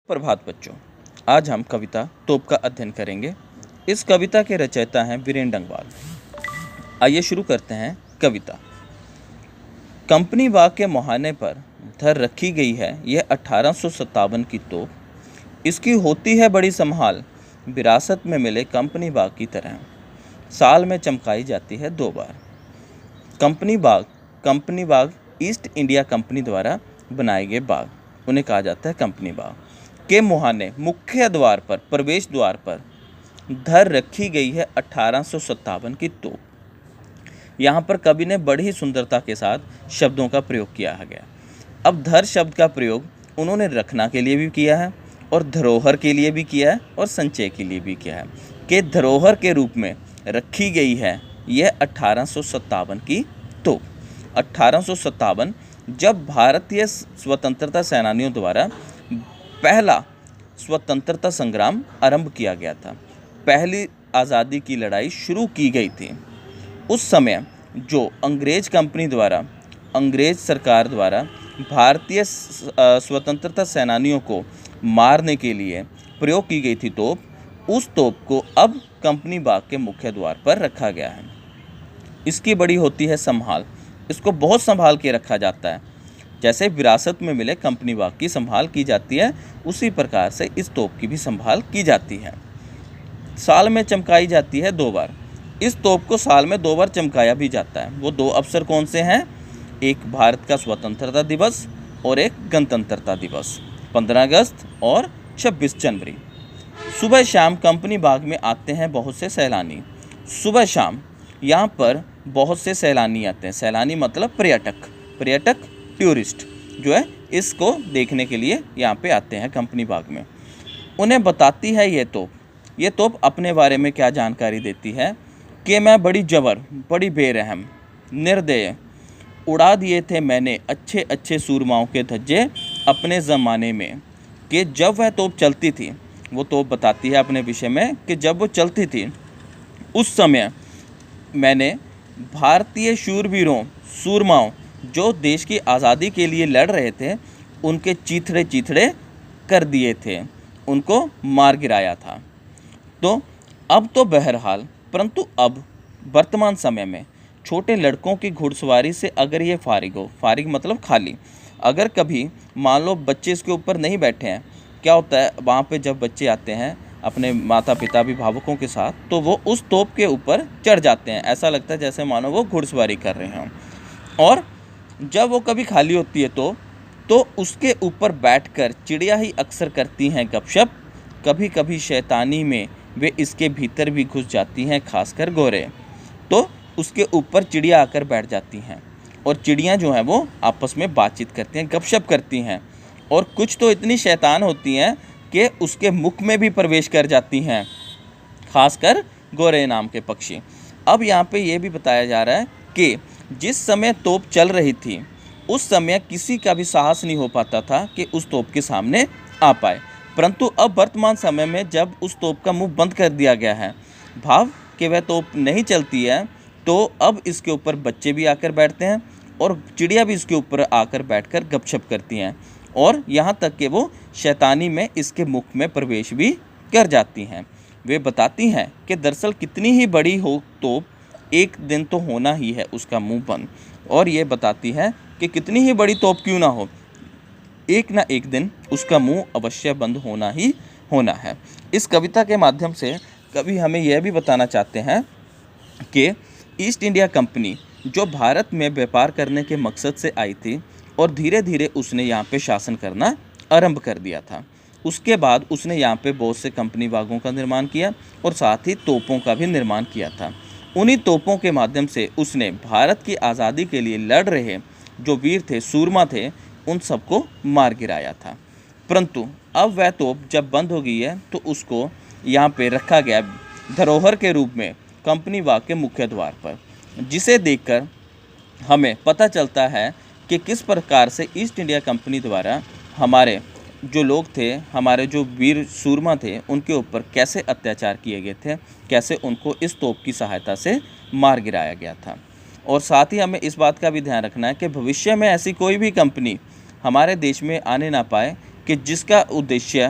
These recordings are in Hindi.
प्रभात बच्चों, आज हम कविता तोप का अध्ययन करेंगे। इस कविता के रचयिता हैं वीरेन डंगवाल। आइए शुरू करते हैं कविता। कंपनी बाग के मुहाने पर धर रखी गई है यह 1857 की तोप। इसकी होती है बड़ी संभाल, विरासत में मिले कंपनी बाग की तरह। साल में चमकाई जाती है 2 बार। कंपनी बाग ईस्ट इंडिया कंपनी द्वारा बनाए गए बाग, उन्हें कहा जाता है कंपनी बाग के मुहाने मुख्य द्वार पर, प्रवेश द्वार पर धर रखी गई है 1857 की तोप। यहाँ पर कवि ने बड़ी ही सुंदरता के साथ शब्दों का प्रयोग किया गया। अब धर शब्द का प्रयोग उन्होंने रखना के लिए भी किया है और धरोहर के लिए भी किया है और संचय के लिए भी किया है कि धरोहर के रूप में रखी गई है यह 1857 की तोप। 1857 जब भारतीय स्वतंत्रता सेनानियों द्वारा पहला स्वतंत्रता संग्राम आरंभ किया गया था, पहली आज़ादी की लड़ाई शुरू की गई थी। उस समय जो अंग्रेज सरकार द्वारा भारतीय स्वतंत्रता सेनानियों को मारने के लिए प्रयोग की गई थी तोप, उस तोप को अब कंपनी बाग के मुख्य द्वार पर रखा गया है। इसकी बड़ी होती है संभाल, इसको बहुत संभाल के रखा जाता है। जैसे विरासत में मिले कंपनी बाग की संभाल की जाती है, उसी प्रकार से इस तोप की भी संभाल की जाती है। साल में चमकाई जाती है 2 बार। इस तोप को साल में 2 बार चमकाया भी जाता है। वो 2 अवसर कौन से हैं? एक भारत का स्वतंत्रता दिवस और एक गणतंत्रता दिवस, 15 अगस्त और 26 जनवरी। सुबह शाम कंपनी बाग में आते हैं बहुत से सैलानी। सुबह शाम यहाँ पर बहुत से सैलानी आते हैं। सैलानी मतलब पर्यटक टूरिस्ट जो है इसको देखने के लिए यहाँ पे आते हैं कंपनी बाग में। उन्हें बताती है ये तोप अपने बारे में क्या जानकारी देती है कि मैं बड़ी बेरहम, निर्दय, उड़ा दिए थे मैंने अच्छे अच्छे सूरमाओं के धज्जे अपने ज़माने में। कि जब वह तोप चलती थी, वो तोप बताती है अपने विषय में कि जब वो चलती थी उस समय मैंने भारतीय शूरवीरों, सूरमाओं जो देश की आज़ादी के लिए लड़ रहे थे, उनके चीथड़े कर दिए थे, उनको मार गिराया था। तो अब तो बहरहाल, परंतु अब वर्तमान समय में छोटे लड़कों की घुड़सवारी से अगर ये फारिग मतलब खाली, अगर कभी मान लो बच्चे इसके ऊपर नहीं बैठे हैं, क्या होता है वहाँ पे जब बच्चे आते हैं अपने माता पिता अभिभावकों के साथ, तो वो उस तोप के ऊपर चढ़ जाते हैं। ऐसा लगता है जैसे मानो वो घुड़सवारी कर रहे हों। और जब वो कभी खाली होती है तो उसके ऊपर बैठकर चिड़िया ही अक्सर करती हैं गपशप। कभी कभी शैतानी में वे इसके भीतर भी घुस जाती हैं, खासकर गोरे। तो उसके ऊपर चिड़िया आकर बैठ जाती हैं और चिड़ियाँ जो हैं वो आपस में बातचीत करती हैं, गपशप करती हैं। और कुछ तो इतनी शैतान होती हैं कि उसके मुख में भी प्रवेश कर जाती हैं, खासकर गोरे नाम के पक्षी। अब यहाँ पे ये भी बताया जा रहा है कि जिस समय तोप चल रही थी उस समय किसी का भी साहस नहीं हो पाता था कि उस तोप के सामने आ पाए, परंतु अब वर्तमान समय में जब उस तोप का मुंह बंद कर दिया गया है, भाव कि वह तोप नहीं चलती है, तो अब इसके ऊपर बच्चे भी आकर बैठते हैं और चिड़िया भी इसके ऊपर आकर बैठकर गपशप करती हैं और यहाँ तक कि वो शैतानी में इसके मुख में प्रवेश भी कर जाती हैं। वे बताती हैं कि दरअसल कितनी ही बड़ी हो तोप, एक दिन तो होना ही है उसका मुंह बंद। और ये बताती है कि कितनी ही बड़ी तोप क्यों ना हो, एक ना एक दिन उसका मुंह अवश्य बंद होना ही होना है। इस कविता के माध्यम से कवि हमें यह भी बताना चाहते हैं कि ईस्ट इंडिया कंपनी जो भारत में व्यापार करने के मकसद से आई थी और धीरे धीरे उसने यहाँ पे शासन करना आरंभ कर दिया था। उसके बाद उसने यहाँ पे बहुत से कंपनी बागों का निर्माण किया और साथ ही तोपों का भी निर्माण किया था। उन्हीं तोपों के माध्यम से उसने भारत की आज़ादी के लिए लड़ रहे जो वीर थे, सूरमा थे, उन सबको मार गिराया था। परंतु अब वह तोप जब बंद हो गई है तो उसको यहाँ पे रखा गया धरोहर के रूप में कंपनी बाग के मुख्य द्वार पर, जिसे देखकर हमें पता चलता है कि किस प्रकार से ईस्ट इंडिया कंपनी द्वारा हमारे जो लोग थे, हमारे जो वीर सूरमा थे, उनके ऊपर कैसे अत्याचार किए गए थे, कैसे उनको इस तोप की सहायता से मार गिराया गया था। और साथ ही हमें इस बात का भी ध्यान रखना है कि भविष्य में ऐसी कोई भी कंपनी हमारे देश में आने ना पाए कि जिसका उद्देश्य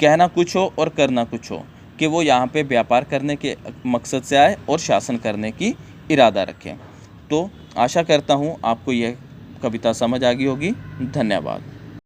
कहना कुछ हो और करना कुछ हो, कि वो यहाँ पे व्यापार करने के मकसद से आए और शासन करने की इरादा रखें। तो आशा करता हूँ आपको यह कविता समझ आ गई होगी। धन्यवाद।